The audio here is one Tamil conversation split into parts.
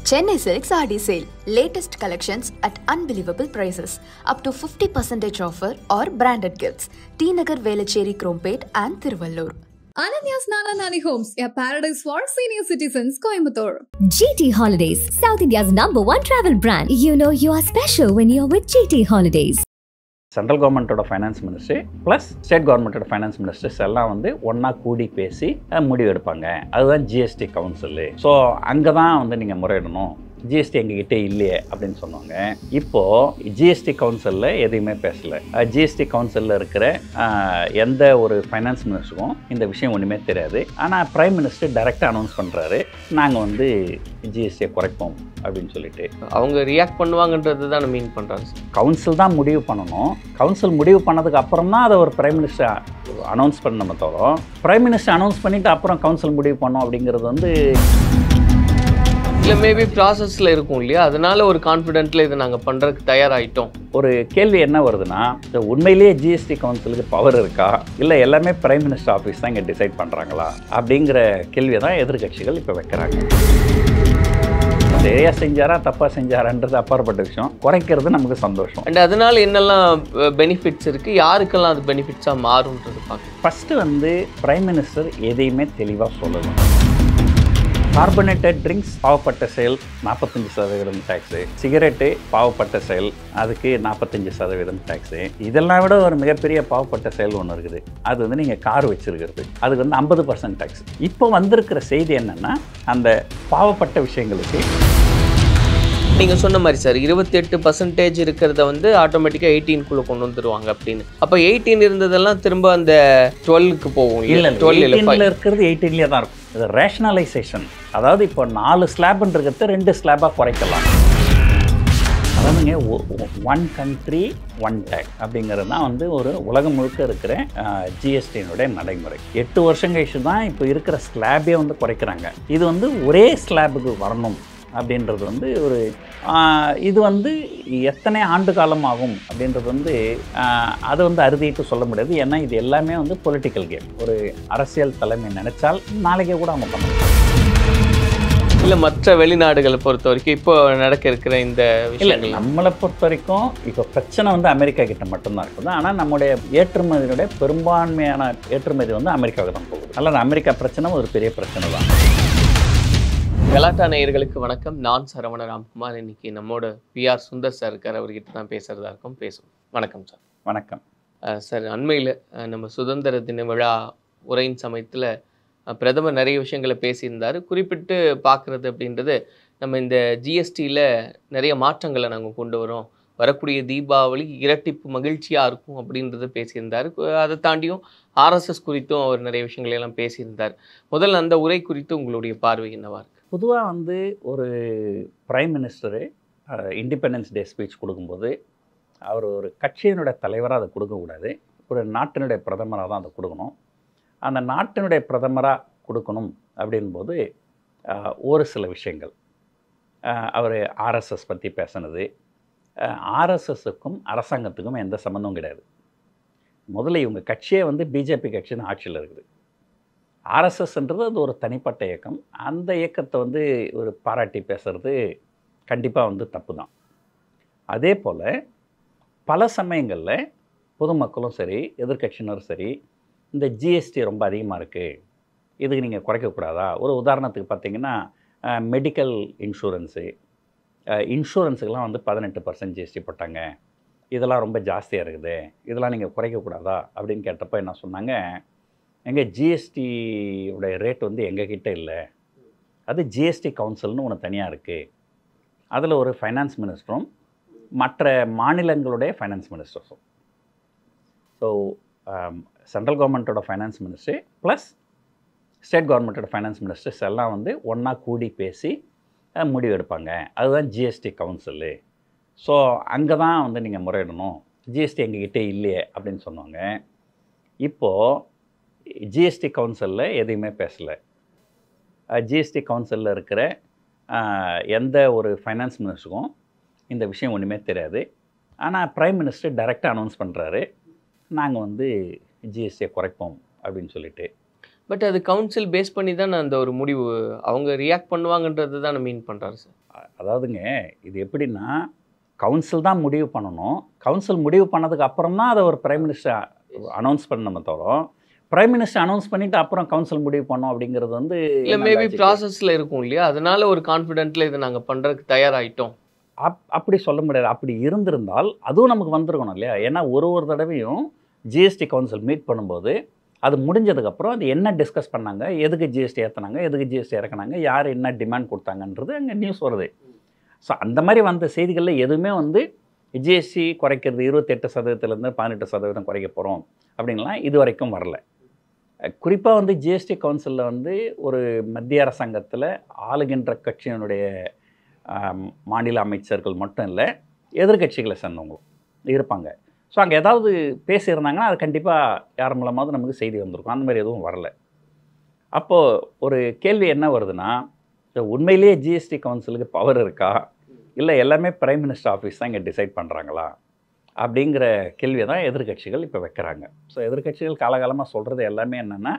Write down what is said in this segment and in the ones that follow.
Chennai Silks RD Sale. Latest collections at unbelievable prices. Up to 50% offer or branded gifts. T Nagar, Velachery, Krompet and Thiruvallur. Ananya's Nana Nani Homes, a paradise for senior citizens, Coimbatore. GT Holidays, South India's #1 travel brand. You know you are special when you're with GT Holidays. Central கவர்மெண்ட்டோட ஃபைனான்ஸ் மினிஸ்ட்ரி ப்ளஸ் ஸ்டேட் கவர்மெண்ட்டோட ஃபைனான்ஸ் மினிஸ்டர்ஸ் எல்லாம் வந்து ஒன்றா கூடி பேசி முடிவு எடுப்பாங்க. அதுதான் ஜிஎஸ்டி கவுன்சிலு. ஸோ அங்கே தான் வந்து நீங்கள் முறையிடணும், ஜிஎஸ்டி எங்ககிட்ட இல்லையே அப்படின்னு சொன்னாங்க. இப்போது ஜிஎஸ்டி கவுன்சிலில் எதையுமே பேசலை. ஜிஎஸ்டி கவுன்சிலில் இருக்கிற எந்த ஒரு ஃபைனான்ஸ் மினிஸ்டருக்கும் இந்த விஷயம் ஒன்றுமே தெரியாது. ஆனால் பிரைம் மினிஸ்டர் டைரெக்டாக அனௌன்ஸ் பண்ணுறாரு, நாங்கள் வந்து ஜிஎஸ்டியை குறைப்போம் அப்படின்னு சொல்லிட்டு. அவங்க ரியாக்ட் பண்ணுவாங்கன்றது தான் மீன் பண்ணுறாங்க. கவுன்சில் தான் முடிவு பண்ணணும். கவுன்சில் முடிவு பண்ணதுக்கு அப்புறம் தான் அதை ஒரு பிரைம் மினிஸ்டர் அனௌன்ஸ் பண்ண தவிர பிரைம் மினிஸ்டர் அனௌன்ஸ் பண்ணிவிட்டு அப்புறம் கவுன்சில் முடிவு பண்ணோம் அப்படிங்கிறது வந்து இல்லை, மேபி ப்ராசஸில் இருக்கும் இல்லையா, அதனால ஒரு கான்ஃபிடென்ட்டில் இதை நாங்கள் பண்ணுறதுக்கு தயாராகிட்டோம். ஒரு கேள்வி என்ன வருதுன்னா, உண்மையிலேயே ஜிஎஸ்டி கவுன்சிலுக்கு பவர் இருக்கா, இல்லை எல்லாமே பிரைம் மினிஸ்டர் ஆஃபீஸ் தான் இங்கே டிசைட் பண்ணுறாங்களா அப்படிங்கிற கேள்வியை தான் எதிர்கட்சிகள் இப்போ வைக்கிறாங்க. சரியாக செஞ்சாரா தப்பாக செஞ்சாரான்றது அப்பாற்பட்ட விஷயம். குறைக்கிறது நமக்கு சந்தோஷம். அண்ட் அதனால் என்னெல்லாம் பெனிஃபிட்ஸ் இருக்குது, யாருக்கெல்லாம் அது பெனிஃபிட்ஸாக மாறும்ன்றது பார்க்க. ஃபஸ்ட்டு வந்து பிரைம் மினிஸ்டர் எதையுமே தெளிவாக சொல்லணும். கார்பனேட்டட் ட்ரிங்க்ஸ் பாவப்பட்ட செயல் 45% டேக்ஸு, சிகரெட்டு பாவப்பட்ட செயல் அதுக்கு 45% டேக்ஸு. இதெல்லாம் விட ஒரு மிகப்பெரிய பாவப்பட்ட செயல் ஒன்று இருக்குது, அது வந்து நீங்கள் கார் வச்சுருக்கிறது, அதுக்கு வந்து 50% டேக்ஸ். இப்போ வந்திருக்கிற செய்தி என்னென்னா, அந்த பாவப்பட்ட விஷயங்களுக்கு நீங்கள் சொன்ன மாதிரி சார் 28% இருக்கிறத வந்து ஆட்டோமேட்டிக்காக 18க்குள்ளே கொண்டு வந்துடுவாங்க அப்படின்னு. அப்போ 18 இருந்ததெல்லாம் திரும்ப அந்த 12க்கு போகும். இல்லை, 12 இருக்கிறது 18லேயே தான் இருக்கும். இது ரேஷனலைசேஷன். அதாவது இப்போ 4 ஸ்லாப்ன்றத 2 ஸ்லாபாக குறைக்கலாம். அதாவதுங்க, 1 country 1 tax அப்படிங்கிறது தான் வந்து ஒரு உலகம் முழுக்க இருக்கிற ஜிஎஸ்டியினுடைய நடைமுறை. 8 வருஷம் கழிச்சு தான் இப்போ இருக்கிற ஸ்லாபே வந்து குறைக்கிறாங்க. இது வந்து ஒரே ஸ்லாபுக்கு வரணும் அப்படின்றது வந்து ஒரு இது வந்து எத்தனை ஆண்டு காலம் ஆகும் அப்படின்றது வந்து அது வந்து அறுதிட்டு சொல்ல முடியாது. ஏன்னா இது எல்லாமே வந்து பொலிட்டிக்கல் கேம். ஒரு அரசியல் தலைமை நினைச்சால் நாளைக்கே கூட அவங்க பண்ணலாம். இல்லை, மற்ற வெளிநாடுகளை பொறுத்த வரைக்கும் இப்போ நடக்க இருக்கிற இந்த விஷயங்கள் நம்மளை பொறுத்த வரைக்கும் இப்போ பிரச்சனை வந்து அமெரிக்கா கிட்ட மட்டும்தான் இருக்குது. ஆனால் நம்முடைய ஏற்றுமதியினுடைய பெரும்பான்மையான ஏற்றுமதி வந்து அமெரிக்காவுக்கு தான் போகுது. அல்லது அமெரிக்கா பிரச்சனை ஒரு பெரிய பிரச்சனை தான். கலாட்டா நேயர்களுக்கு வணக்கம். நான் சரவண ராம்குமார். இன்னைக்கு நம்மோட பிஆர் சுந்தர் சார் இருக்கார். அவர்கிட்ட தான் பேசுகிறதா இருக்கும். பேசுவோம். வணக்கம் சார். வணக்கம் சார். அண்மையில் நம்ம சுதந்திர தின விழா உரையின் சமயத்தில் பிரதமர் நிறைய விஷயங்களை பேசியிருந்தார். குறிப்பிட்டு பார்க்குறது அப்படின்றது, நம்ம இந்த ஜிஎஸ்டியில் நிறைய மாற்றங்களை நாங்கள் கொண்டு வரோம், வரக்கூடிய தீபாவளி இரட்டிப்பு மகிழ்ச்சியாக இருக்கும் அப்படின்றத பேசியிருந்தார். அதை தாண்டியும் ஆர்எஸ்எஸ் குறித்தும் அவர் நிறைய விஷயங்களெல்லாம் பேசியிருந்தார். முதல்ல அந்த உரை குறித்து உங்களுடைய பார்வை என்னவா இருக்குது? பொதுவாக வந்து ஒரு prime minister independence day speech கொடுக்கும்போது அவர் ஒரு கட்சியினுடைய தலைவராக அதை கொடுக்கக்கூடாது, ஒரு நாட்டினுடைய பிரதமராக தான் அதை கொடுக்கணும். அந்த நாட்டினுடைய பிரதமராக கொடுக்கணும் அப்படின்போது ஒரு சில விஷயங்கள், அவர் ஆர்எஸ்எஸ் பற்றி பேசினது, ஆர்எஸ்எஸ்ஸுக்கும் அரசாங்கத்துக்கும் எந்த சம்மந்தமும் கிடையாது. முதல்ல இவங்க கட்சியே வந்து பிஜேபி கட்சின்னு ஆட்சியில் இருக்குது. ஆர்எஸ்எஸ்ன்றது அது ஒரு தனிப்பட்ட இயக்கம். அந்த இயக்கத்தை வந்து ஒரு பாராட்டி பேசுகிறது கண்டிப்பாக வந்து தப்பு தான். அதே போல் பல சமயங்களில் பொதுமக்களும் சரி எதிர்கட்சியினரும் சரி, இந்த ஜிஎஸ்டி ரொம்ப அதிகமாக இருக்குது, இதுக்கு நீங்கள் குறைக்கக்கூடாதா? ஒரு உதாரணத்துக்கு பார்த்திங்கன்னா, மெடிக்கல் இன்சூரன்ஸுக்கெலாம் வந்து 18% ஜிஎஸ்டி போட்டாங்க, இதெல்லாம் ரொம்ப ஜாஸ்தியாக இருக்குது, இதெல்லாம் நீங்கள் குறைக்கக்கூடாதா அப்படின்னு கேட்டப்போ என்ன சொன்னாங்க, எங்கள் ஜிஎஸ்டியோடைய ரேட் வந்து எங்ககிட்ட இல்லை, அது ஜிஎஸ்டி கவுன்சில்னு ஒன்று தனியாக இருக்குது, அதில் ஒரு ஃபைனான்ஸ் மினிஸ்டரும் மற்ற மாநிலங்களுடைய ஃபைனான்ஸ் மினிஸ்டர்ஸும். ஸோ சென்ட்ரல் கவர்மெண்ட்டோட ஃபைனான்ஸ் மினிஸ்ட்ரி ப்ளஸ் ஸ்டேட் கவர்மெண்ட்டோட ஃபைனான்ஸ் மினிஸ்டர்ஸ் எல்லாம் வந்து ஒன்றா கூடி பேசி முடிவு எடுப்பாங்க. அதுதான் ஜிஎஸ்டி கவுன்சிலு. ஸோ அங்கே தான் வந்து நீங்கள் முறையிடணும், ஜிஎஸ்டி எங்ககிட்ட இல்லையே அப்படின்னு சொன்னாங்க. இப்போது ஜிஎஸ்டி கவுன்சிலில் எதையுமே பேசலை. ஜிஎஸ்டி கவுன்சிலில் இருக்கிற எந்த ஒரு ஃபைனான்ஸ் மினிஸ்டருக்கும் இந்த விஷயம் ஒன்றுமே தெரியாது. ஆனால் பிரைம் மினிஸ்டர் டைரெக்டாக அனௌன்ஸ் பண்ணுறாரு, நாங்கள் வந்து ஜிஎஸ்டியை குறைப்போம் அப்படின்னு சொல்லிட்டு. பட் அது கவுன்சில் பேஸ் பண்ணி தான் அந்த ஒரு முடிவு அவங்க ரியாக்ட் பண்ணுவாங்கன்றது தான் மீன் பண்ணுறாரு சார். அதாவதுங்க இது எப்படின்னா கவுன்சில் தான் முடிவு பண்ணணும். கவுன்சில் முடிவு பண்ணதுக்கு அப்புறம் தான் அதை ஒரு பிரைம் மினிஸ்டர் அனௌன்ஸ் பண்ணணுமே தவிர பிரைம் மினிஸ்டர் அனௌன்ஸ் பண்ணிவிட்டு அப்புறம் கவுன்சில் முடிவு பண்ணோம் அப்படிங்கிறது வந்து இல்லை மேபி ப்ராசஸில் இருக்கும் இல்லையா, அதனால ஒரு கான்ஃபிடென்ட்டில் இதை நாங்கள் பண்ணுறதுக்கு தயாராகிட்டோம் அப்படி சொல்ல முடியாது. அப்படி இருந்திருந்தால் அதுவும் நமக்கு வந்திருக்கணும் இல்லையா. ஏன்னா ஒரு தடவையும் ஜிஎஸ்டி கவுன்சில் மீட் பண்ணும்போது அது முடிஞ்சதுக்கப்புறம் அது என்ன டிஸ்கஸ் பண்ணாங்க, எதுக்கு ஜிஎஸ்டி ஏற்றினாங்க, எதுக்கு ஜிஎஸ்டி இறக்குனாங்க, யார் என்ன டிமாண்ட் கொடுத்தாங்கன்றது அங்கே நியூஸ் வருது. ஸோ அந்த மாதிரி வந்த செய்திகளில் எதுவுமே வந்து ஜிஎஸ்டி குறைக்கிறது 28% 18% குறைக்க போகிறோம் அப்படின்லாம் இது வரைக்கும் வரல. குறிப்பாக வந்து ஜிஎஸ்டி கவுன்சிலில் வந்து ஒரு மத்திய அரசாங்கத்தில் ஆளுகின்ற கட்சியினுடைய மாநில அமைச்சர்கள் மட்டும் இல்லை, எதிர்கட்சிகளை சேர்ந்தவங்களும் இருப்பாங்க. ஸோ அங்கே ஏதாவது பேசியிருந்தாங்கன்னா அது கண்டிப்பாக யார் மூலமாவது நமக்கு செய்தி வந்திருக்கும். அந்த மாதிரி எதுவும் வரல. அப்போது ஒரு கேள்வி என்ன வருதுன்னா, உண்மையிலேயே ஜிஎஸ்டி கவுன்சிலுக்கு பவர் இருக்கா, இல்லை எல்லாமே பிரைம் மினிஸ்டர் ஆஃபீஸ் தான் இங்கே டிசைட் பண்ணுறாங்களா அப்படிங்கிற கேள்வியை தான் எதிர்கட்சிகள் இப்போ வைக்கிறாங்க. ஸோ எதிர்கட்சிகள் காலகாலமாக சொல்கிறது எல்லாமே என்னென்னா,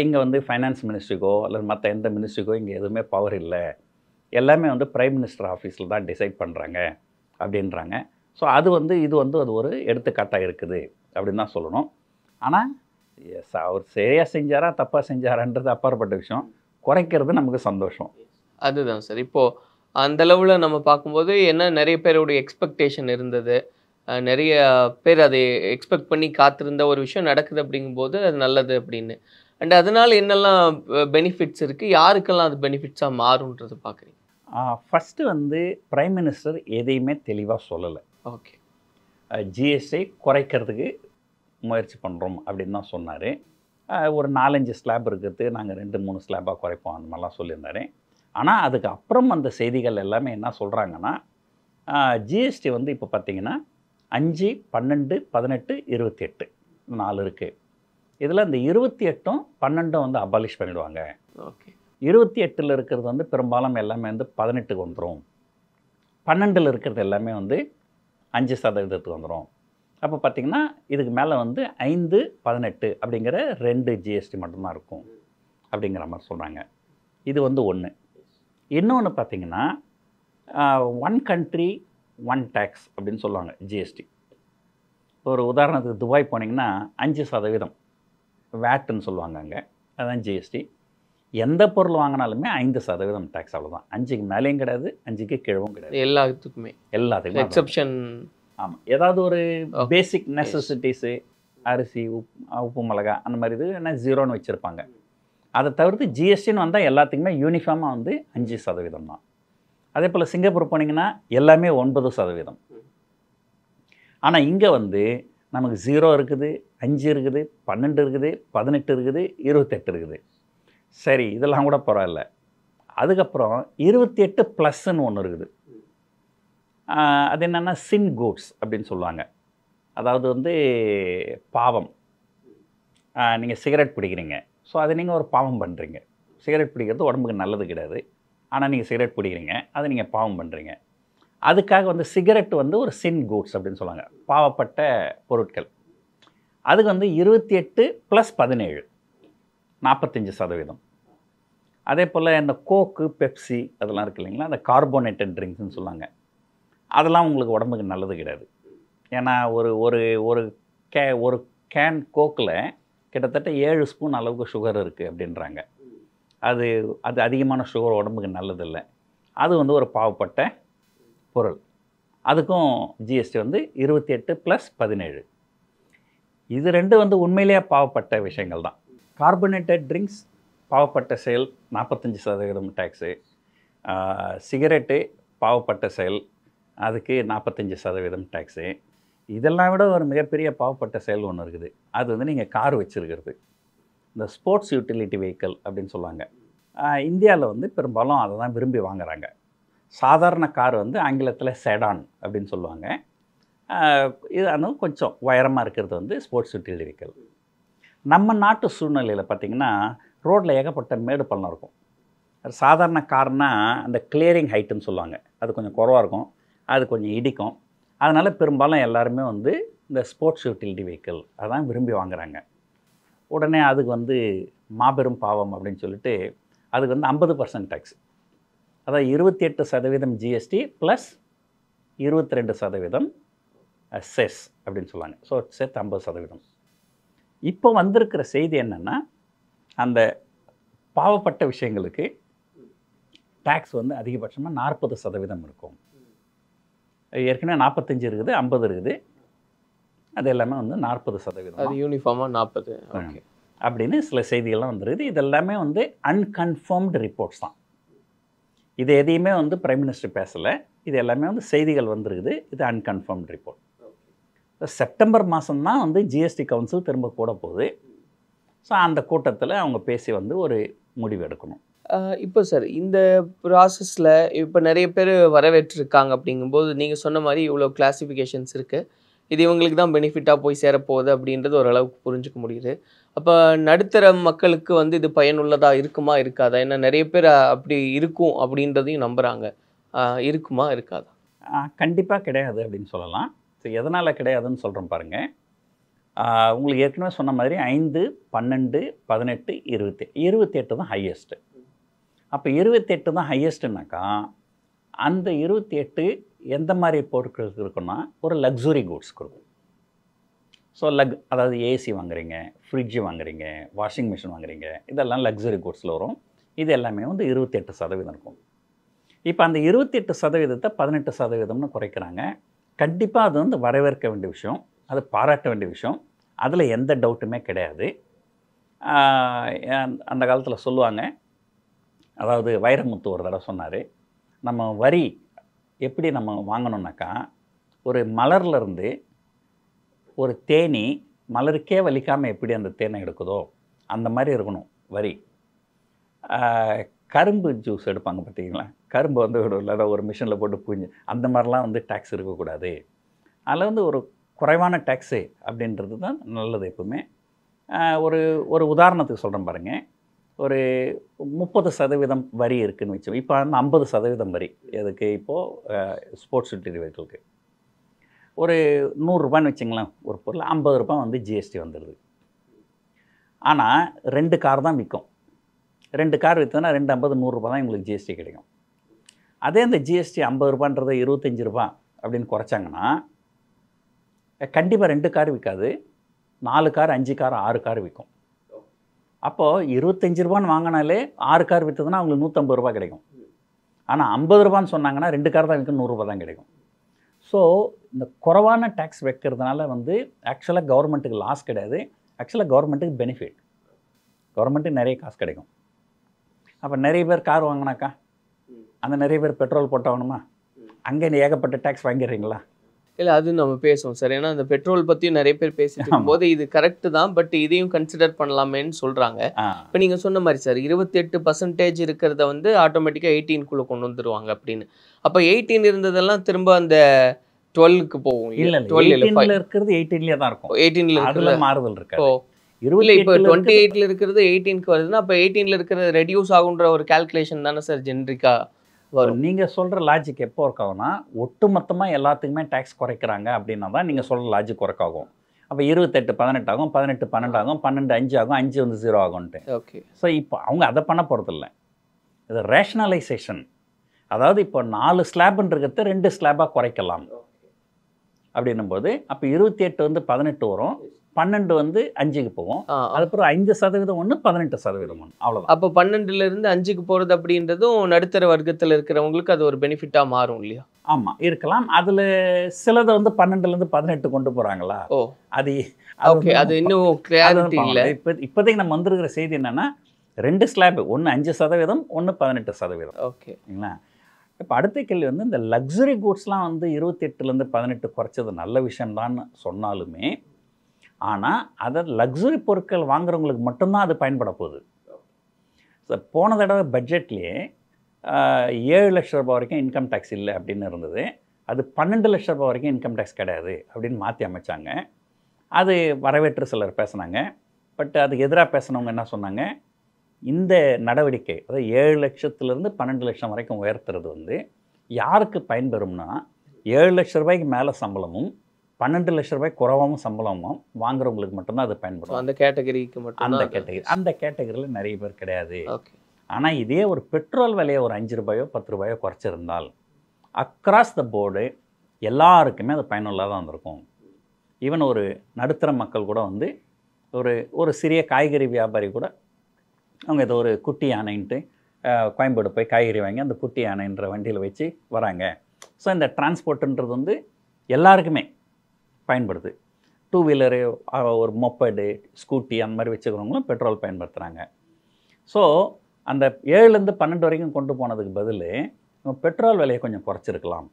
இங்கே வந்து ஃபைனான்ஸ் மினிஸ்ட்ரிக்கோ அல்லது மற்ற எந்த மினிஸ்ட்ரிக்கோ இங்கே எதுவுமே பவர் இல்லை, எல்லாமே வந்து பிரைம் மினிஸ்டர் ஆஃபீஸில் தான் டிசைட் பண்ணுறாங்க அப்படின்றாங்க. ஸோ அது வந்து இது வந்து அது ஒரு எடுத்துக்காட்டாக இருக்குது அப்படின்னு தான் சொல்லணும். ஆனால் அவர் சரியாக செஞ்சாரா தப்பாக செஞ்சாரான்றது அப்பாற்பட்ட விஷயம். குறைக்கிறது நமக்கு சந்தோஷம். அதுதான் சார். இப்போது அந்த அளவில் நம்ம பார்க்கும்போது என்ன நிறைய பேருடைய எக்ஸ்பெக்டேஷன் இருந்தது, நிறைய பேர் அதை எக்ஸ்பெக்ட் பண்ணி காத்திருந்த ஒரு விஷயம் நடக்குது அப்படிங்கும்போது அது நல்லது அப்படின்னு. அண்ட் அதனால் என்னெல்லாம் பெனிஃபிட்ஸ் இருக்குது, யாருக்கெல்லாம் அது பெனிஃபிட்ஸாக மாறுன்றது பார்க்குறீங்க? ஃபஸ்ட்டு வந்து பிரைம் மினிஸ்டர் எதையுமே தெளிவாக சொல்லலை. ஓகே, ஜிஎஸ்டி குறைக்கிறதுக்கு முயற்சி பண்ணுறோம் அப்படின்னு தான் சொன்னார். ஒரு 4-5 ஸ்லாப் இருக்கிறது, நாங்கள் 2-3 ஸ்லாப்பாக குறைப்போம் அந்த மாதிரிலாம் சொல்லியிருந்தார். ஆனால் அதுக்கு அப்புறம் அந்த செய்திகள் எல்லாமே என்ன சொல்கிறாங்கன்னா, ஜிஎஸ்டி வந்து இப்போ பார்த்திங்கன்னா 5, 12, 18, 28 4 இருக்குது. இதில் இந்த 28ம் 12ம் வந்து அபாலிஷ் பண்ணிவிடுவாங்க. ஓகே, 28ல் இருக்கிறது வந்து பெரும்பாலும் எல்லாமே வந்து 18க்கு வந்துடும். 12ல் இருக்கிறது எல்லாமே வந்து 5% வந்துடும். அப்போ பார்த்திங்கன்னா இதுக்கு மேலே வந்து 5, 18 அப்படிங்கிற 2 ஜிஎஸ்டி மட்டும்தான் இருக்கும் அப்படிங்கிற மாதிரி சொல்கிறாங்க. இது வந்து ஒன்று. இன்னொன்று பார்த்திங்கன்னா 1 country 1 tax அப்படின்னு சொல்லுவாங்க ஜிஎஸ்டி. ஒரு உதாரணத்துக்கு துபாய் போனீங்கன்னா 5% வேட்டுன்னு சொல்லுவாங்க அங்கே, அதுதான் ஜிஎஸ்டி. எந்த பொருள் வாங்கினாலுமே 5% டேக்ஸ், அவ்வளோதான். 5க்கு மேலேயும் கிடையாது, 5க்கு கீழவும் கிடையாது. எல்லாத்துக்குமே எக்ஸெப்ஷன். ஆமாம், ஏதாவது ஒரு பேசிக் நெசசிட்டிஸு, அரிசி, உப்பு மிளகா அந்த மாதிரி இது என்ன 0ன்னு வச்சுருப்பாங்க. அதை தவிர்த்து ஜிஎஸ்டின்னு வந்தால் எல்லாத்துக்குமே யூனிஃபார்மாக வந்து 5% தான். அதே போல் சிங்கப்பூர் போனீங்கன்னா எல்லாமே 9%. ஆனால் இங்கே வந்து நமக்கு 0 இருக்குது, 5 இருக்குது, 12 இருக்குது, 18 இருக்குது, 28 இருக்குது. சரி, இதெல்லாம் கூட பரவாயில்ல. அதுக்கப்புறம் 28 ப்ளஸ்ன்னு ஒன்று இருக்குது. அது என்னென்னா சின் கூட்ஸ் அப்படின்னு சொல்லுவாங்க. அதாவது வந்து பாவம். நீங்கள் சிகரெட் பிடிக்கிறீங்க, ஸோ அதை நீங்கள் ஒரு பாவம் பண்ணுறீங்க. சிகரெட் பிடிக்கிறது உடம்புக்கு நல்லது கிடையாது, ஆனால் நீங்கள் சிகரெட் பிடிக்கிறீங்க, அதை நீங்கள் பாவம் பண்ணுறீங்க. அதுக்காக வந்து சிகரெட் வந்து ஒரு சின் கூட்ஸ் அப்படின்னு சொல்லுவாங்க, பாவப்பட்ட பொருட்கள். அதுக்கு வந்து 28 + 17 45%. அதே போல் இந்த கோக்கு, பெப்சி அதெல்லாம் இருக்குது இல்லைங்களா, அந்த கார்போனேட்டட் ட்ரிங்க்ஸ்னு சொல்லுவாங்க. அதெல்லாம் உங்களுக்கு உடம்புக்கு நல்லது கிடையாது. ஏன்னா ஒரு ஒரு ஒரு கேன் கோக்கில் கிட்டத்தட்ட 7 ஸ்பூன் அளவுக்கு சுகர் இருக்குது அப்படின்றாங்க. அது அதிகமான சுகர் உடம்புக்கு நல்லதில்லை. அது வந்து ஒரு பாவப்பட்ட பொருள். அதுக்கும் ஜிஎஸ்டி வந்து 28 + 17. இது 2 வந்து உண்மையிலேயே பாவப்பட்ட விஷயங்கள் தான். கார்பனேட்டட் ட்ரிங்க்ஸ் பாவப்பட்ட செயல் 45% டேக்ஸு. சிகரெட்டு பாவப்பட்ட செயல், அதுக்கு 45% டேக்ஸு. இதெல்லாம் விட ஒரு மிகப்பெரிய பாவப்பட்ட செயல் ஒன்று இருக்குது. அது வந்து நீங்கள் கார் வச்சுருக்கிறது, இந்த ஸ்போர்ட்ஸ் யூட்டிலிட்டி வெஹிக்கிள் அப்படின்னு சொல்லுவாங்க. இந்தியாவில் வந்து பெரும்பாலும் அதை தான் விரும்பி வாங்குகிறாங்க. சாதாரண கார் வந்து ஆங்கிலத்தில் செடான் அப்படின்னு சொல்லுவாங்க. இது ஆனால் கொஞ்சம் உயரமாக இருக்கிறது வந்து ஸ்போர்ட்ஸ் யூட்டிலிட்டி வெஹிக்கிள். நம்ம நாட்டு சூழ்நிலையில் பார்த்திங்கன்னா ரோட்டில் ஏகப்பட்ட மேடு பள்ளம் இருக்கும். சாதாரண கார்னால் அந்த கிளியரிங் ஹைட்டுன்னு சொல்லுவாங்க, அது கொஞ்சம் குறவாக இருக்கும், அது கொஞ்சம் இடிக்கும். அதனால் பெரும்பாலும் எல்லாருமே வந்து இந்த ஸ்போர்ட்ஸ் யூட்டிலிட்டி வெஹிக்கிள் அதான் விரும்பி வாங்குகிறாங்க. உடனே அதுக்கு வந்து மாபெரும் பாவம் அப்படின்னு சொல்லிட்டு அதுக்கு வந்து 50% டேக்ஸ், அதாவது 28% ஜிஎஸ்டி ப்ளஸ் 22% செஸ் அப்படின்னு சொல்லுவாங்க. ஸோ சேர்த்து 50%. இப்போ வந்திருக்கிற செய்தி என்னென்னா, அந்த பாவப்பட்ட விஷயங்களுக்கு டேக்ஸ் வந்து அதிகபட்சமாக 40% இருக்கும். ஏற்கனவே 45 இருக்குது, 50 இருக்குது, அது எல்லாமே வந்து 40%. அது யூனிஃபார்மாக 40. ஓகே அப்படின்னு சில செய்திகள்லாம் வந்துருக்குது. இது எல்லாமே வந்து அன்கன்ஃபர்ம்டு ரிப்போர்ட்ஸ் தான். இது எதையுமே வந்து பிரைம் மினிஸ்டர் பேசலை, இது எல்லாமே வந்து செய்திகள் வந்துருக்குது. இது அன்கன்ஃபர்ம்டு ரிப்போர்ட். செப்டம்பர் மாதம்தான் வந்து ஜிஎஸ்டி கவுன்சில் திரும்ப கூட போகுது. ஸோ அந்த கூட்டத்தில் அவங்க பேசி வந்து ஒரு முடிவு எடுக்கணும். இப்போ சார் இந்த ப்ராசஸில் இப்போ நிறைய பேர் வரவேற்றிருக்காங்க. அப்படிங்கும்போது நீங்கள் சொன்ன மாதிரி இவ்வளோ கிளாஸிஃபிகேஷன்ஸ் இருக்குது, இது இவங்களுக்கு தான் பெனிஃபிட்டாக போய் சேரப்போகுது அப்படின்றது ஓரளவுக்கு புரிஞ்சுக்க முடியுது. அப்போ நடுத்தர மக்களுக்கு வந்து இது பயனுள்ளதாக இருக்குமா இருக்காதா? ஏன்னா நிறைய பேர் அப்படி இருக்கும் அப்படின்றதையும் நம்புகிறாங்க. இருக்குமா இருக்காதா? கண்டிப்பாக கிடையாது அப்படின்னு சொல்லலாம். ஸோ எதனால் கிடையாதுன்னு சொல்கிறோம் பாருங்கள். உங்களுக்கு ஏற்கனவே சொன்ன மாதிரி 5, 12, 18, 28 தான் ஹையஸ்ட்டு. அப்போ 28 தான் ஹையஸ்ட்டுனாக்கா அந்த 28 எந்த மாதிரி பொருட்களுக்கு இருக்குன்னா ஒரு லக்ஸுரி கூட்ஸ் கொடுக்கும். ஸோ அதாவது ஏசி வாங்குறீங்க, ஃப்ரிட்ஜு வாங்குறீங்க, வாஷிங் மிஷின் வாங்குறீங்க, இதெல்லாம் லக்ஸுரி கூட்ஸில் வரும். இது எல்லாமே வந்து 28% இருக்கும். இப்போ அந்த 28% 18%ன்னு குறைக்கிறாங்க. கண்டிப்பாக அது வந்து வரவேற்க வேண்டிய விஷயம், அது பாராட்ட வேண்டிய விஷயம், அதில் எந்த டவுட்டுமே கிடையாது. அந்த காலத்தில் சொல்லுவாங்க, அதாவது வைரமுத்து ஒரு தடவை சொன்னார், நம்ம வரி எப்படி நம்ம வாங்கணுன்னாக்கா ஒரு மலர்லேருந்து ஒரு தேனி மலருக்கே வலிக்காமல் எப்படி அந்த தேனை எடுக்குதோ அந்த மாதிரி இருக்கணும் வரி. கரும்பு ஜூஸ் எடுப்பாங்க பார்த்தீங்களா, கரும்பு வந்து இல்லாத ஒரு மிஷினில் போட்டு புழிஞ்சு அந்த மாதிரிலாம் வந்து டேக்ஸ் இருக்கக்கூடாது. அதில் வந்து ஒரு குறைவான டேக்ஸு அப்படின்றது தான் நல்லது எப்பவுமே. ஒரு உதாரணத்துக்கு சொல்கிறேன் பாருங்கள். ஒரு 30% வரி இருக்குதுன்னு வச்சோம். இப்போ வந்து 50% வரி எதுக்கு? இப்போது ஸ்போர்ட்ஸ் யூட்டிலிட்டி வெஹிக்கிளுக்கு ஒரு 100 ரூபான்னு வச்சுங்களேன், ஒரு பொருள் 50 ரூபாய் வந்து ஜிஎஸ்டி வந்துடுது. ஆனால் 2 கார் தான் விற்கும். 2 கார் விற்றதுன்னா 250 100 ரூபா தான் உங்களுக்கு ஜிஎஸ்டி கிடைக்கும். அதே அந்த ஜிஎஸ்டி 50 ரூபான்றதை 25 ரூபா அப்படின்னு குறைச்சாங்கன்னா கண்டிப்பாக 2 கார் விற்காது, 4 கார் 5 கார் 6 கார் விற்கும். அப்போது 25 ரூபான்னு வாங்கினாலே 6 கார் விற்றதுன்னா அவங்களுக்கு 150 ரூபா கிடைக்கும். ஆனால் 50 ரூபான்னு சொன்னாங்கன்னா 2 கார் தான் விற்கும், 100 ரூபா தான் கிடைக்கும். ஸோ இந்த குறைவான டேக்ஸ் வைக்கிறதுனால வந்து ஆக்சுவலாக கவர்மெண்ட்டுக்கு லாஸ் கிடையாது, ஆக்சுவலாக கவர்மெண்ட்டுக்கு பெனிஃபிட். கவர்மெண்ட்டுக்கு நிறைய காசு கிடைக்கும். அப்போ நிறைய பேர் கார் வாங்கினாக்கா அந்த நிறைய பேர் பெட்ரோல் போட்டாகணுமா? அங்கே ஏகப்பட்ட டேக்ஸ் வாங்கிடுறீங்களா? இல்லை, அது நம்ம பேசுவோம் சார். ஏன்னா அந்த பெட்ரோல் பற்றியும் நிறைய பேர் பேசிட்டு இருக்கும்போது இது கரெக்டு தான், பட் இதையும் கன்சிடர் பண்ணலாமேன்னு சொல்கிறாங்க. இப்போ நீங்கள் சொன்ன மாதிரி சார் 28% இருக்கிறத வந்து ஆட்டோமேட்டிக்காக 18க்குள்ளே கொண்டு வந்துடுவாங்க அப்படின்னு. அப்போ 18 இருந்ததெல்லாம் திரும்ப அந்த 12க்கு போகும். இல்லை, 12 இருக்கிறது 18லேயே தான் இருக்கும். 18ல அதில் மாறுதல் இருக்காது. இல்லை, இப்போ 28ல இருக்கிறது 18க்கு வருதுன்னா அப்போ 18ல இருக்கிறது ரெடியூஸ் ஆகுன்ற ஒரு கால்குலேஷன் தானே சார் ஜென்ரிக்காக வரும். நீங்கள் சொல்கிற லாஜிக் எப்போ ஒர்க் ஆகும்னா ஒட்டு மொத்தமாக எல்லாத்துக்குமே டேக்ஸ் குறைக்கிறாங்க அப்படின்னா தான் நீங்கள் சொல்கிற லாஜிக் ஒர்க் ஆகும். அப்போ 28 18 ஆகும், 18 12 ஆகும், 12 5 ஆகும், 5 வந்து 0 ஆகும்ன்ட்டு. ஓகே. ஸோ இப்போ அவங்க அதை பண்ண போகிறதில்ல. இது ரேஷனலைசேஷன். அதாவது இப்போ 4 ஸ்லாப்ன்றதை 2 ஸ்லாபாக குறைக்கலாம் அப்படின்னும் போது அப்போ 28 வந்து 18 வரும், 12 வந்து 5க்கு போகும், அதுக்கப்புறம் 5% ஒன்று 18% ஒன்று, அவ்வளோதான். அப்போ 12லேருந்து 5க்கு போகிறது அப்படின்றதும் நடுத்தர வர்க்கத்தில் இருக்கிறவங்களுக்கு அது ஒரு பெனிஃபிட்டாக மாறும் இல்லையா? ஆமாம், இருக்கலாம். அதில் சிலதை வந்து 12லேருந்து 18 கொண்டு போகிறாங்களா? ஓ, அது ஓகே, அது இன்னும் கிளியாரிட்டி இல்லை. இப்போதைக்கு நம்ம வந்திருக்கிற செய்தி என்னென்னா 2 ஸ்லாப், ஒன்று 5%, ஒன்று 18%. ஓகேங்களா? இப்போ அடுத்த கேள்வி வந்து இந்த லக்ஸுரி கூட்ஸ்லாம் வந்து 28லேருந்து 18 குறைச்சது நல்ல விஷயம்தான்னு சொன்னாலுமே, ஆனால் அதை லக்ஸுரி பொருட்கள் வாங்குறவங்களுக்கு மட்டும்தான் அது பயன்பட போகுது. போன தடவை பட்ஜெட்லேயே 7 லட்ச ரூபாய் வரைக்கும் இன்கம் டேக்ஸ் இல்லை அப்படின்னு இருந்தது. அது 12 லட்ச ரூபாய் வரைக்கும் இன்கம் டேக்ஸ் கிடையாது அப்படின்னு மாற்றி அமைச்சாங்க. அது வரவேற்று சிலர் பேசினாங்க. பட் அதுக்கு எதிராக பேசினவங்க என்ன சொன்னாங்க, இந்த நடவடிக்கை அதாவது 7 லட்சத்துலேருந்து 12 லட்சம் வரைக்கும் உயர்த்துறது வந்து யாருக்கு பயன்பெறும்னா 7 லட்ச ரூபாய்க்கு மேலே சம்பளமும் 12 லட்ச ரூபாய் குறைவாகவும் சம்பளமும் வாங்குறவங்களுக்கு மட்டும்தான் அது பயன்படும். அந்த கேட்டகரிக்கு மட்டும் அந்த கேட்டகரியில் நிறைய பேர் கிடையாது. ஓகே. ஆனால் இதே ஒரு பெட்ரோல் விலையை ஒரு 5 ரூபாயோ 10 ரூபாயோ குறைச்சிருந்தால் அக்ராஸ் த போர்டு எல்லாருக்குமே அது பயனுள்ளதாக வந்திருக்கும். ஈவன் ஒரு நடுத்தர மக்கள் கூட வந்து ஒரு சிறிய காய்கறி வியாபாரி கூட அவங்க இதை ஒரு குட்டி யானைன்ட்டு கோயம்பேடு போய் காய்கறி வாங்கி அந்த குட்டி யானைன்ற வண்டியில் வச்சு வராங்க. ஸோ இந்த டிரான்ஸ்போர்ட்டுன்றது வந்து எல்லாருக்குமே பயன்படுது. 2 வீலரு, ஒரு மொப்படு, ஸ்கூட்டி அந்த மாதிரி வச்சுக்கிறவங்களும் பெட்ரோல் பயன்படுத்துகிறாங்க. ஸோ அந்த 7லேருந்து 12 வரைக்கும் கொண்டு போனதுக்கு பதில் பெட்ரோல் விலையை கொஞ்சம் குறைச்சிருக்கலாம்.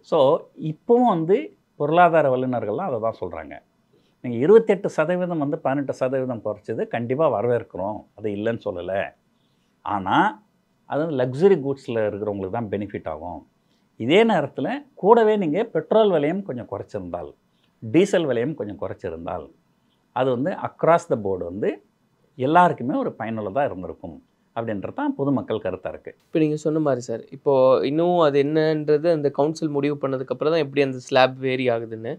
ஸோ இப்போவும் வந்து பொருளாதார வல்லுநர்கள்லாம் அதை தான் சொல்கிறாங்க. நீங்கள் 28% வந்து 18% குறைச்சது கண்டிப்பாக வரவேற்கிறோம், அது இல்லைன்னு சொல்லலை. ஆனால் அது வந்து லக்ஸுரி கூட்ஸில் இருக்கிறவங்களுக்கு தான் பெனிஃபிட் ஆகும். இதே நேரத்தில் கூடவே நீங்கள் பெட்ரோல் விலையும் கொஞ்சம் குறைச்சிருந்தால், டீசல் விலையும் கொஞ்சம் குறைச்சிருந்தால் அது வந்து அக்ராஸ் த போர்டு வந்து எல்லாருக்குமே ஒரு பயனுள்ளதாக இருந்திருக்கும் அப்படின்றது தான் பொதுமக்கள் கருத்தாக இருக்குது. இப்போ நீங்கள் சொன்ன மாதிரி சார், இப்போது இன்னும் அது என்னன்றது அந்த கவுன்சில் முடிவு பண்ணதுக்கப்புறம் தான் எப்படி அந்த ஸ்லாப் வேரி ஆகுதுன்னு.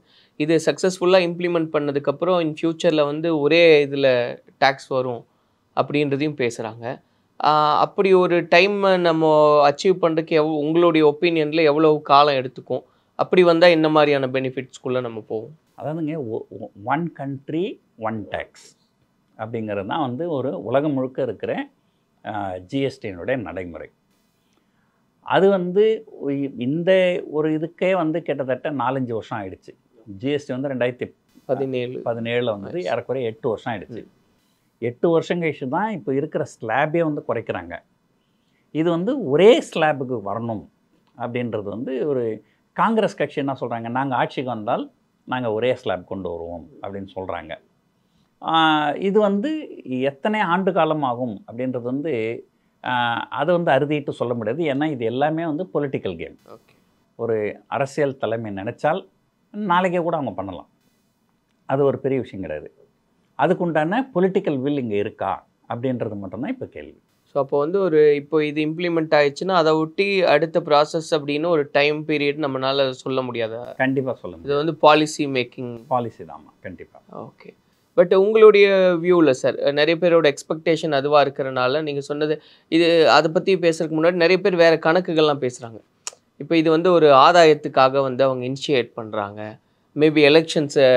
இது சக்ஸஸ்ஃபுல்லாக இம்ப்ளிமெண்ட் பண்ணதுக்கப்புறம் இன் ஃப்யூச்சரில் வந்து ஒரே இதில் டேக்ஸ் வரும் அப்படின்றதையும் பேசுகிறாங்க. அப்படி ஒரு டைம் நம்ம அச்சீவ் பண்ணுறதுக்கு உங்களுடைய ஒப்பீனியனில் எவ்வளோ காலம் எடுத்துக்கும்? அப்படி வந்தால் என்ன மாதிரியான பெனிஃபிட்ஸ்குள்ளே நம்ம போவோம்? அதாவதுங்க, 1 country 1 tax அப்படிங்கிறது தான் வந்து ஒரு உலகம் முழுக்க இருக்கிற ஜிஎஸ்டியினுடைய நடைமுறை. அது வந்து இந்த ஒரு இதுக்கே வந்து கிட்டத்தட்ட 4-5 வருஷம் ஆயிடுச்சு. ஜிஎஸ்டி வந்து 2017 வந்து ஏறக்குறைய 8 வருஷம் ஆயிடுச்சு. 8 வருஷம் கழிச்சு தான் இப்போ இருக்கிற ஸ்லாபே வந்து குறைக்கிறாங்க. இது வந்து ஒரே ஸ்லாபுக்கு வரணும் அப்படின்றது வந்து ஒரு காங்கிரஸ் கட்சி என்ன சொல்கிறாங்க, நாங்கள் ஆட்சிக்கு வந்தால் நாங்கள் ஒரே ஸ்லாப் கொண்டு வருவோம் அப்படின்னு சொல்கிறாங்க. இது வந்து எத்தனை ஆண்டு காலம் ஆகும் அப்படின்றது வந்து அதை வந்து அறுதிட்டு சொல்ல முடியாது. ஏன்னா இது எல்லாமே வந்து பொலிட்டிக்கல் கேம். ஓகே. ஒரு அரசியல் தலைமை நினச்சால் நாளைக்கே கூட அவங்க பண்ணலாம், அது ஒரு பெரிய விஷயம் கிடையாது. அதுக்குண்டான பொலிட்டிக்கல் வில் இங்கே இருக்கா அப்படின்றது மட்டும்தான் இப்போ கேள்வி. ஸோ அப்போ வந்து இப்போ இது இம்ப்ளிமெண்ட் ஆயிடுச்சுன்னா அதை ஒட்டி அடுத்த ப்ராசஸ் அப்படின்னு ஒரு டைம் பீரியட் நம்மளால சொல்ல முடியாதா? கண்டிப்பாக சொல்ல முடியாது. இது வந்து பாலிசி மேக்கிங் பாலிசி தான் கண்டிப்பாக. ஓகே. பட் உங்களுடைய வியூவில் சார், நிறைய பேரோட எக்ஸ்பெக்டேஷன் அதுவாக இருக்கிறனால நீங்கள் சொன்னது இது அதை பற்றி பேசுறதுக்கு முன்னாடி நிறைய பேர் வேறு கணக்குகள்லாம் பேசுகிறாங்க. இப்போ இது வந்து ஒரு ஆதாயத்துக்காக வந்து அவங்க இனிஷியேட் பண்ணுறாங்க, மேபி எலெக்ஷன்ஸை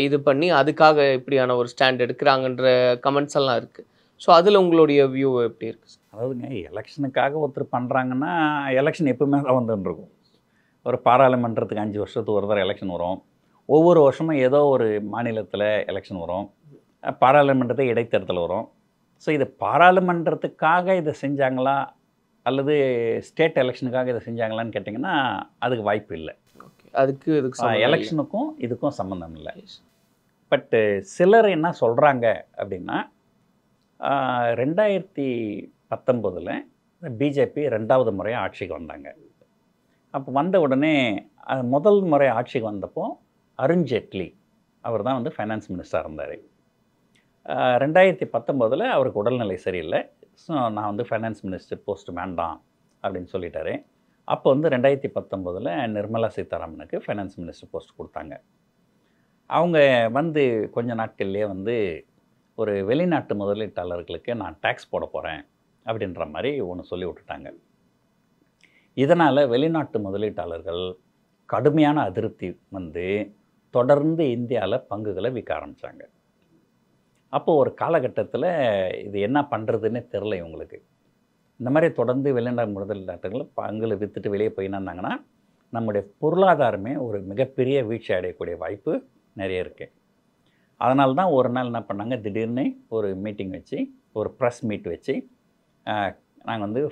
இது பண்ணி அதுக்காக இப்படியான ஒரு ஸ்டாண்ட் எடுக்கிறாங்கன்ற கமெண்ட்ஸ் எல்லாம் இருக்குது. ஸோ அதில் உங்களுடைய வியூ எப்படி இருக்குது சார்? அதாவதுங்க, எலெக்ஷனுக்காக ஒருத்தர் பண்ணுறாங்கன்னா எலெக்ஷன் எப்பவுமே தான் வந்துருக்கும். ஒரு பாராளுமன்றத்துக்கு 5 வருஷத்துக்கு ஒரு தடவை எலெக்ஷன் வரும். ஒவ்வொரு வருஷமும் ஏதோ ஒரு மாநிலத்தில் எலெக்ஷன் வரும். பாராளுமன்றத்துக்கு இடைத்தேர்தல் வரும். ஸோ இது பாராளுமன்றத்துக்காக இதை செஞ்சாங்களா அல்லது ஸ்டேட் எலெக்ஷனுக்காக இதை செஞ்சாங்களான்னு கேட்டிங்கன்னா அதுக்கு வாய்ப்பு இல்லை. அதுக்கு எலெக்ஷனுக்கும் இதுக்கும் சம்மந்தம் இல்லை. பட்டு சிலர் என்ன சொல்கிறாங்க அப்படின்னா, 2019 பிஜேபி 2வது முறையாக ஆட்சிக்கு வந்தாங்க. அப்போ வந்த உடனே முதல் முறை ஆட்சிக்கு வந்தப்போ அருண்ஜேட்லி அவர் தான் வந்து ஃபைனான்ஸ் மினிஸ்டராக இருந்தார். 2019 அவருக்கு உடல்நிலை சரியில்லை. ஸோ நான் வந்து ஃபைனான்ஸ் மினிஸ்டர் போஸ்ட் வேண்டாம் அப்படின்னு சொல்லிட்டாரு. அப்போ வந்து 2019 நிர்மலா சீதாராமனுக்கு ஃபைனான்ஸ் மினிஸ்டர் போஸ்ட் கொடுத்தாங்க. அவங்க வந்து கொஞ்ச நாட்கள்லேயே வந்து ஒரு வெளிநாட்டு முதலீட்டாளர்களுக்கு நான் டேக்ஸ் போட போகிறேன் அப்படின்ற மாதிரி ஒன்று சொல்லி விட்டுட்டாங்க. இதனால் வெளிநாட்டு முதலீட்டாளர்கள் கடுமையான அதிருப்தி வந்து தொடர்ந்து இந்தியாவில் பங்குகளை விற்க ஆரம்பித்தாங்க. அப்போது ஒரு காலகட்டத்தில் இது என்ன பண்ணுறதுன்னு தெரில இவங்களுக்கு. இந்த மாதிரி தொடர்ந்து வெளிநாட்டு முதலீட்டாளர்கள் பங்குகளை விற்றுட்டு வெளியே போயினாங்கன்னா நம்முடைய பொருளாதாரமே ஒரு மிகப்பெரிய வீழ்ச்சி அடையக்கூடிய வாய்ப்பு நிறைய இருக்குது. அதனால தான் ஒரு நாள் என்ன பண்ணாங்க, திடீர்னு ஒரு மீட்டிங் வச்சு, ஒரு ப்ரெஸ் மீட் வச்சு, நாங்கள் வந்து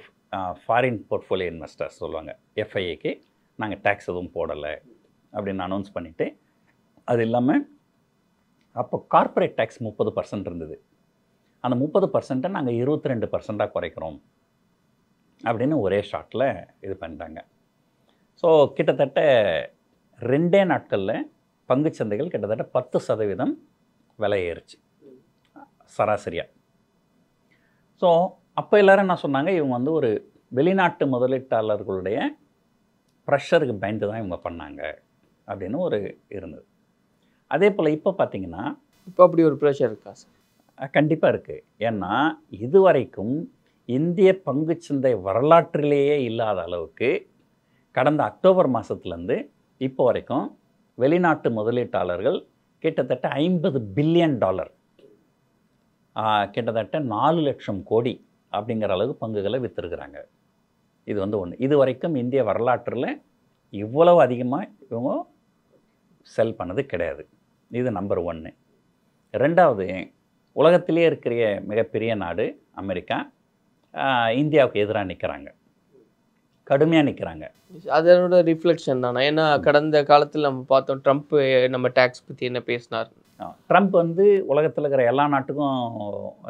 ஃபாரின் போர்ட்ஃபோலியோ இன்வெஸ்டர்ஸ் சொல்லுவாங்க எஃப்ஐஏக்கு நாங்கள் டேக்ஸ் எதுவும் போடலை அப்படின்னு அனௌன்ஸ் பண்ணிவிட்டு, அது இல்லாமல் அப்போ கார்ப்பரேட் டேக்ஸ் 30% இருந்தது. அந்த 30% நாங்கள் 22% குறைக்கிறோம் அப்படின்னு ஒரே ஷாட்டில் இது பண்ணிட்டாங்க. ஸோ கிட்டத்தட்ட 2 நாட்களில் பங்குச்சந்தைகள் கிட்டத்தட்ட 10% விலை ஏறுச்சு சராசரியாக. ஸோ அப்போ எல்லோரும் என்ன சொன்னாங்க, இவங்க வந்து ஒரு வெளிநாட்டு முதலீட்டாளர்களுடைய ப்ரெஷருக்கு பயந்து தான் இவங்க பண்ணாங்க அப்படின்னு ஒரு இருந்தது. அதே போல் இப்போ பார்த்தீங்கன்னா இப்போ அப்படி ஒரு ப்ரெஷர் இருக்கா சார்? கண்டிப்பாக இருக்குது. ஏன்னா இதுவரைக்கும் இந்திய பங்குச்சந்தை வரலாற்றிலேயே இல்லாத அளவுக்கு கடந்த அக்டோபர் மாதத்துலேருந்து இப்போ வரைக்கும் வெளிநாட்டு முதலீட்டாளர்கள் கிட்டத்தட்ட $50 பில்லியன், கிட்டத்தட்ட 4 லட்சம் கோடி அப்படிங்கிற அளவுக்கு பங்குகளை விற்றுருக்குறாங்க. இது வந்து ஒன்று. இது வரைக்கும் இந்திய வரலாற்றில் இவ்வளவு அதிகமாக இவங்க செல் பண்ணது கிடையாது. இது நம்பர் 1. 2வது, உலகத்திலே இருக்கிற மிகப்பெரிய நாடு அமெரிக்கா இந்தியாவுக்கு எதிராக நிற்கிறாங்க, கடுமையாக நிற்கிறாங்க. அதனோட ரிஃப்ளெக்ஷன் தானே. ஏன்னா கடந்த காலத்தில் நம்ம பார்த்தோம், ட்ரம்ப் நம்ம டேக்ஸ் பற்றி என்ன பேசினார். ட்ரம்ப் வந்து உலகத்தில் இருக்கிற எல்லா நாட்டுக்கும்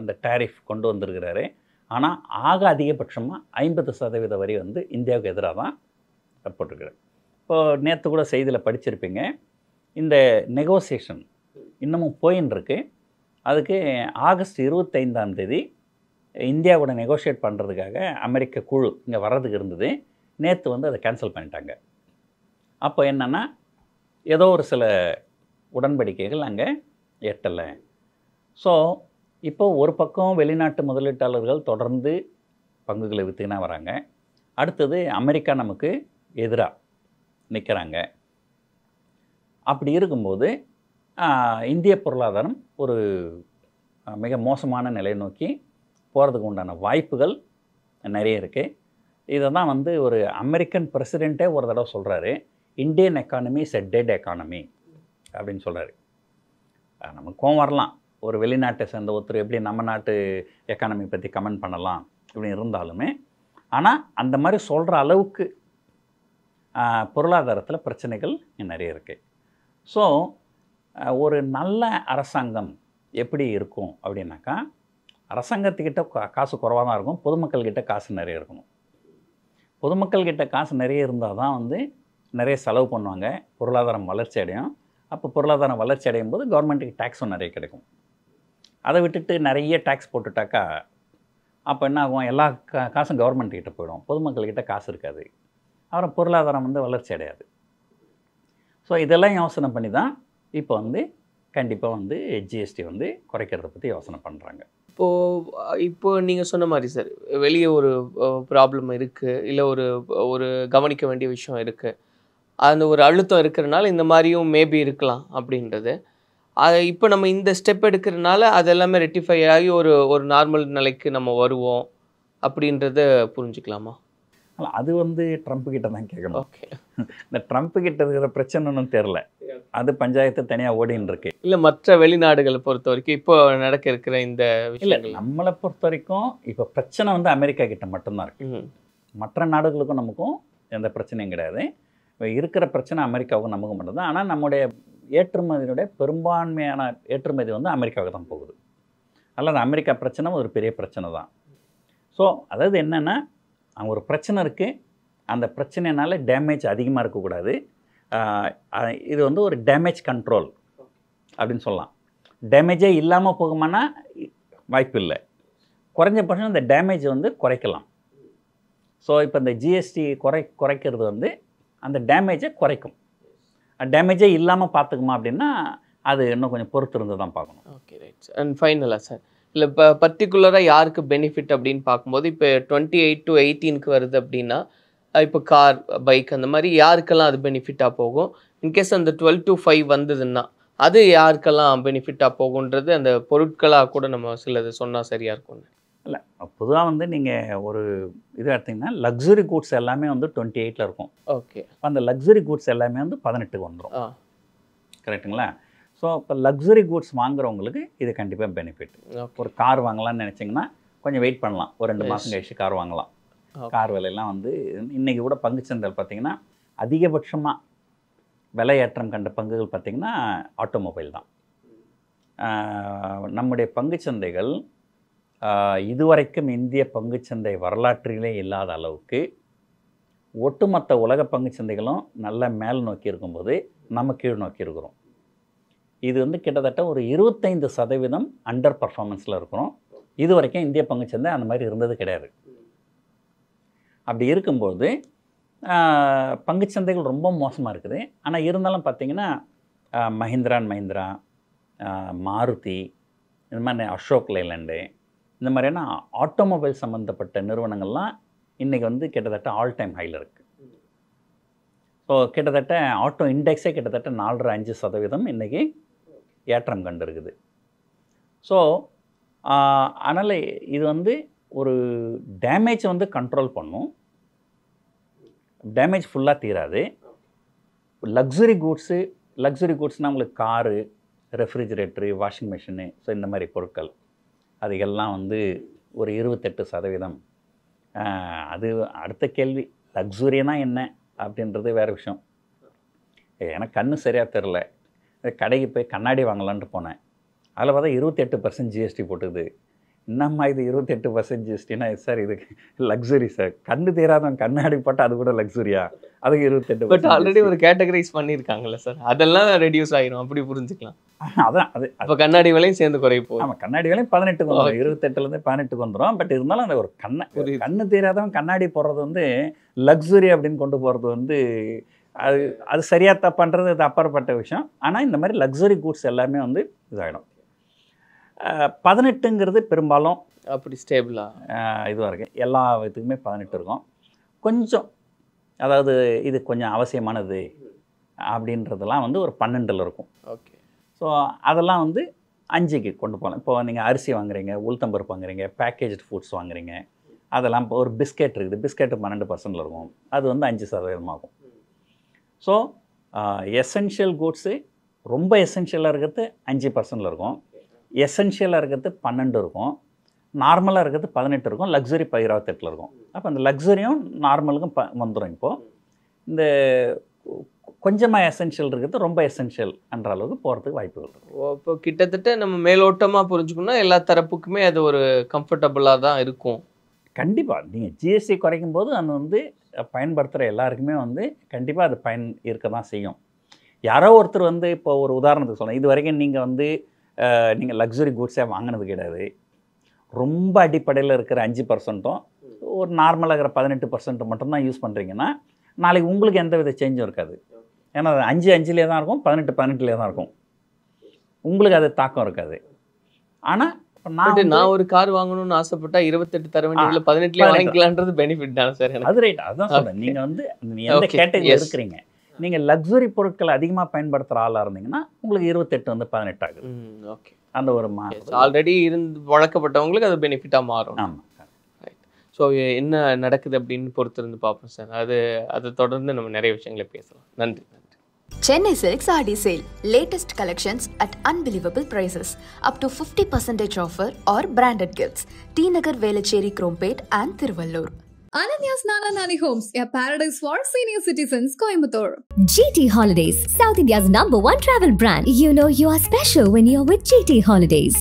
அந்த டேரிஃப் கொண்டு வந்திருக்கிறாரு. ஆனால் ஆக அதிகபட்சமாக 50% வரி வந்து இந்தியாவுக்கு எதிராக தான் போட்டிருக்கிறார். இப்போது நேற்று கூட செய்தியில் படிச்சிருப்பீங்க, இந்த நெகோசியேஷன் இன்னமும் போயின்னு இருக்கு. அதுக்கு ஆகஸ்ட் 25ஆம் தேதி இந்தியாவோட நெகோஷியேட் பண்ணுறதுக்காக அமெரிக்க குழு இங்கே வர்றதுக்கு இருந்தது. நேற்று வந்து அதை கேன்சல் பண்ணிட்டாங்க. அப்போ என்னென்னா ஏதோ ஒரு சில உடன்படிக்கைகள் அங்கே எட்டலை. ஸோ இப்போ ஒரு பக்கம் வெளிநாட்டு முதலீட்டாளர்கள் தொடர்ந்து பங்குகளை விற்றுக்கினா வராங்க. அடுத்தது அமெரிக்கா நமக்கு எதிராக நிற்கிறாங்க. அப்படி இருக்கும்போது இந்திய பொருளாதாரம் ஒரு மிக மோசமான நிலையை நோக்கி போகிறதுக்கு உண்டான வாய்ப்புகள் நிறைய இருக்குது. இதை தான் வந்து ஒரு அமெரிக்கன் பிரசிடெண்ட்டே ஒரு தடவை சொல்கிறாரு, Indian economy is a dead economy அப்படின்னு சொல்கிறாரு. நமக்கு கோவம் வரலாம், ஒரு வெளிநாட்டை சேர்ந்த ஒருத்தர் எப்படி நம்ம நாட்டு எக்கானமி பற்றி கமெண்ட் பண்ணலாம் இப்படி இருந்தாலுமே, ஆனால் அந்த மாதிரி சொல்கிற அளவுக்கு பொருளாதாரத்தில் பிரச்சனைகள் நிறைய இருக்குது. ஸோ ஒரு நல்ல அரசாங்கம் எப்படி இருக்கும் அப்படின்னாக்கா, அரசாங்கத்துக்கிட்ட காசு குறைவாக தான் இருக்கும், பொதுமக்கள்கிட்ட காசு நிறைய இருக்கணும். பொதுமக்கள்கிட்ட காசு நிறைய இருந்தால் தான் வந்து நிறைய செலவு பண்ணுவாங்க, பொருளாதாரம் வளர்ச்சி அடையும். அப்போ பொருளாதாரம் வளர்ச்சி அடையும் போது கவர்மெண்ட்டுக்கு டேக்ஸும் நிறைய கிடைக்கும். அதை விட்டுட்டு நிறைய டேக்ஸ் போட்டுட்டாக்கா அப்போ என்ன ஆகும், எல்லா காசும் கவர்மெண்ட்டுக்கிட்ட போயிடும், பொதுமக்கள்கிட்ட காசு இருக்காது, அப்புறம் பொருளாதாரம் வந்து வளர்ச்சி அடையாது. ஸோ இதெல்லாம் யோசனை பண்ணி தான் இப்போ வந்து கண்டிப்பாக வந்து ஜிஎஸ்டி வந்து குறைக்கிறத பற்றி யோசனை பண்ணுறாங்க. இப்போ நீங்கள் சொன்ன மாதிரி சார், வெளியே ஒரு ப்ராப்ளம் இருக்குது, இல்லை ஒரு கவனிக்க வேண்டிய விஷயம் இருக்குது, அந்த ஒரு அழுத்தம் இருக்கிறனால இந்த மாதிரியும் மேபி இருக்கலாம் அப்படின்றது. இப்போ நம்ம இந்த ஸ்டெப் எடுக்கிறதுனால அதெல்லாமே ரெக்டிஃபை ஆகி ஒரு நார்மல் நிலைக்கு நம்ம வருவோம் அப்படின்றத புரிஞ்சுக்கலாமா? அது வந்து ட்ரம்ப் கிட்ட தான் கேட்கணும். ஓகே, இந்த ட்ரம்ப் கிட்ட இருக்கிற பிரச்சனைன்னு தெரில, அது பஞ்சாயத்து தனியாக ஓடின்னு இருக்கு. இல்லை மற்ற வெளிநாடுகளை பொறுத்த வரைக்கும் இப்போ நடக்க இருக்கிற இந்த இல்லை, நம்மளை பொறுத்த வரைக்கும் இப்போ பிரச்சனை வந்து அமெரிக்கா கிட்ட மட்டும்தான் இருக்கு. மற்ற நாடுகளுக்கும் நமக்கும் எந்த பிரச்சனையும் கிடையாது. இருக்கிற பிரச்சனை அமெரிக்காவுக்கும் நமக்கும் மட்டும்தான். ஆனால் நம்முடைய ஏற்றுமதியினுடைய பெரும்பான்மையான ஏற்றுமதி வந்து அமெரிக்காவுக்கு தான் போகுது. அல்லது அமெரிக்கா பிரச்சனை ஒரு பெரிய பிரச்சனை தான். ஸோ அதாவது என்னென்னா, ஒரு பிரச்சனை இருக்குது, அந்த பிரச்சனைனால டேமேஜ் அதிகமாக இருக்கக்கூடாது. இது வந்து ஒரு டேமேஜ் கண்ட்ரோல் அப்படின்னு சொல்லலாம். டேமேஜே இல்லாமல் போகுமானா வாய்ப்பு இல்லை, குறைஞ்சபட்சம் இந்த டேமேஜ் வந்து குறைக்கலாம். ஸோ இப்போ இந்த ஜிஎஸ்டி குறைக்கிறது வந்து அந்த டேமேஜை குறைக்கும். டேமேஜே இல்லாமல் பார்த்துக்குமா அப்படின்னா அது இன்னும் கொஞ்சம் பொறுத்து இருந்து தான் பார்க்கணும். Okay, right. அண்ட் ஃபைனலாக சார், இல்லை இப்போ பர்டிகுலராக யாருக்கு பெனிஃபிட் அப்படின்னு பார்க்கும்போது, இப்போ 28 to 18க்கு வருது அப்படின்னா, இப்போ கார், பைக் அந்த மாதிரி யாருக்கெல்லாம் அது பெனிஃபிட்டாக போகும்? இன்கேஸ் அந்த 12 to 5 வந்ததுன்னா அது யாருக்கெல்லாம் பெனிஃபிட்டாக போகுன்றது அந்த பொருட்களாக கூட நம்ம சிலது சொன்னால் சரியாக இருக்கும். இல்லை, பொதுவாக வந்து நீங்கள் ஒரு இது எடுத்திங்கன்னா லக்ஸுரி கூட்ஸ் எல்லாமே வந்து 28ல் இருக்கும். ஓகே, அந்த லக்ஸுரி கூட்ஸ் எல்லாமே வந்து 18க்கு வந்துடும். கரெக்டுங்களா? ஸோ இப்போ லக்ஸுரி கூட்ஸ் வாங்குறவங்களுக்கு இது கண்டிப்பாக பெனிஃபிட். ஒரு கார் வாங்கலாம்னு நினச்சிங்கன்னா கொஞ்சம் வெயிட் பண்ணலாம், ஒரு 2 மாதம் கழிச்சு கார் வாங்கலாம். கார் விலையெல்லாம் வந்து இன்றைக்கி கூட பங்குச்சந்தைகள் பார்த்திங்கன்னா அதிகபட்சமாக விலை ஏற்றம் கண்ட பங்குகள் பார்த்திங்கன்னா ஆட்டோமொபைல் தான். நம்முடைய பங்குச்சந்தைகள் இதுவரைக்கும் இந்திய பங்குச்சந்தை வரலாற்றிலே இல்லாத அளவுக்கு ஒட்டுமொத்த உலக பங்குச்சந்தைகளும் நல்ல மேல் நோக்கி இருக்கும்போது நம்ம கீழ் நோக்கி இருக்கிறோம். இது வந்து கிட்டத்தட்ட ஒரு 25% அண்டர் பர்ஃபார்மன்ஸில் இருக்கிறோம். இது வரைக்கும் இந்திய பங்குச்சந்தை அந்த மாதிரி இருந்தது கிடையாது. அப்படி இருக்கும்போது பங்குச்சந்தைகள் ரொம்ப மோசமாக இருக்குது. ஆனால் இருந்தாலும் பார்த்தீங்கன்னா மஹிந்திரா அண்ட் மஹிந்திரா, மாருதி, இந்த மாதிரி அசோக் லேலண்டு, இந்த மாதிரியான ஆட்டோமொபைல் சம்மந்தப்பட்ட நிறுவனங்கள்லாம் இன்றைக்கி வந்து கிட்டத்தட்ட ஆல் டைம் ஹையில் இருக்குது. ஸோ கிட்டத்தட்ட ஆட்டோ இண்டெக்ஸே கிட்டத்தட்ட 4.5% இன்றைக்கி ஏற்றம் கண்டு இருக்குது. ஸோ அதனால் இது வந்து ஒரு டேமேஜ் வந்து கண்ட்ரோல் பண்ணும். டேமேஜ் ஃபுல்லாக தீராது. லக்ஸுரி கூட்ஸ்னால் உங்களுக்கு car, refrigerator, washing machine, so இந்த மாதிரி பொருட்கள் அதுக்கெல்லாம் வந்து ஒரு 28%. அது அடுத்த கேள்வி, லக்ஸுரினா என்ன அப்படின்றது வேறு விஷயம். எனக்கு கண்ணு சரியாக தெரில, கடைக்கு போய் கண்ணாடி வாங்கலான்ட்டு போனேன். அதில் பார்த்தா 28% ஜிஎஸ்டி போட்டுது. என்னம்மா இது 28% ஜிஎஸ்டினா? சார் இது லக்ஸுரி சார், கண்ணு தேராதவன் கண்ணாடி போட்டால் அது கூட லக்ஸுரியா? அதுக்கு 28%. பட் ஆல்ரெடி ஒரு கேட்டகரைஸ் பண்ணியிருக்காங்கல்ல சார், அதெல்லாம் ரெடியூஸ் ஆகிரும், அப்படி புரிஞ்சுக்கலாம். அதான் அது அப்போ கண்ணாடி விலையும் சேர்ந்து குறைய போகும். ஆமாம், கண்ணாடி விலையும் 18க்கு வந்துடும், 28லேருந்து 18க்கு வந்துடும். பட் இருந்தாலும் அந்த ஒரு கண்ணு தேராதவன் கண்ணாடி போடுறது வந்து லக்ஸுரி அப்படின்னு கொண்டு போகிறது வந்து அது சரியாக தப்புன்றது அது அப்பாற்பட்ட விஷயம். ஆனால் இந்த மாதிரி லக்ஸுரி கூட்ஸ் எல்லாமே வந்து இதாகிடும். 18ங்கிறது பெரும்பாலும் அப்படி ஸ்டேபிளாக இதுவாக இருக்குது. எல்லா இதுக்குமே 18 இருக்கும். கொஞ்சம் அதாவது இது கொஞ்சம் அவசியமானது அப்படின்றதெல்லாம் வந்து ஒரு 12ல் இருக்கும். ஓகே. ஸோ அதெல்லாம் வந்து 5க்கு கொண்டு போகலாம். இப்போ நீங்கள் அரிசி வாங்குறீங்க, உளுத்தம்பருப்பு வாங்குறீங்க, பேக்கேஜ்டு ஃபுட்ஸ் வாங்குறீங்க, அதெல்லாம் இப்போ ஒரு பிஸ்கெட் இருக்குது, பிஸ்கெட்டு 12% இருக்கும், அது வந்து 5% ஆகும். ஸோ எசென்ஷியல் கூட்ஸு ரொம்ப எசென்ஷியலாக இருக்கிறது 5%ல் இருக்கும், எசென்ஷியலாக இருக்கிறது 12 இருக்கும், நார்மலாக இருக்கிறது 18 இருக்கும், லக்ஸுரி 28ல் இருக்கும். அப்போ அந்த லக்ஸுரியும் நார்மலுக்கும் வந்துடும். இப்போது இந்த கொஞ்சமாக எசென்ஷியல் இருக்கிறது ரொம்ப எசென்ஷியல் என்ற அளவுக்கு போகிறதுக்கு வாய்ப்புகள் இருக்குது. இப்போ கிட்டத்தட்ட நம்ம மேலோட்டமாக புரிஞ்சுக்கணும்னா எல்லா தரப்புக்குமே அது ஒரு கம்ஃபர்டபுளாக தான் இருக்கும். கண்டிப்பாக நீங்கள் ஜிஎஸ்டி குறைக்கும் போது அது வந்து பயன்படுத்துகிற எல்லாருக்குமே வந்து கண்டிப்பாக அது பயன் இருக்க தான் செய்யும். யாரோ ஒருத்தர் வந்து இப்போ ஒரு உதாரணத்துக்கு சொல்லணும், இது வரைக்கும் நீங்கள் வந்து நீங்கள் லக்ஸுரி கூட்ஸே வாங்கினது கிடையாது, ரொம்ப அடிப்படையில் இருக்கிற 5%ம் ஒரு நார்மலாக இருக்கிற 18% மட்டும்தான் யூஸ் பண்ணுறீங்கன்னா நாளைக்கு உங்களுக்கு எந்த வித சேஞ்சும் இருக்காது. ஏன்னா 5 தான் இருக்கும், 18 தான் இருக்கும், உங்களுக்கு அது தாக்கம் இருக்காது. ஆனால் நான் ஒரு கார் வாங்கணும்னு ஆசைப்பட்டா 28 தர வேண்டியதுல 18 வாங்கிக்கலான்றது பெனிஃபிட் தானே சார்? அது ரைட், அதான் சொல்கிறேன். நீங்கள் வந்து எந்த கேட்டகரி இருக்கிறீங்க, நீங்கள் லக்ஸுரி பொருட்களை அதிகமாக பயன்படுத்துகிற ஆளாக இருந்தீங்கன்னா உங்களுக்கு 28 வந்து 18 ஆகுது. ஓகே, அந்த ஒரு ஆல்ரெடி இருந்து வழக்கப்பட்டவங்களுக்கு அது பெனிஃபிட்டாக மாறும். ஆமாம். ஸோ என்ன நடக்குது அப்படின்னு பொறுத்திருந்து பார்ப்போம் சார். அதை தொடர்ந்து நம்ம நிறைய விஷயங்களை பேசலாம். நன்றி. Chennai Silk Saree Sale. Latest collections at unbelievable prices. Up to 50% offer or branded gifts. T Nagar, Velachery, Krompet and Thiruvallur. Ananya's Nana Nani Homes, a paradise for senior citizens, Coimbatore. GT Holidays, South India's #1 travel brand. You know you are special when you're with GT Holidays.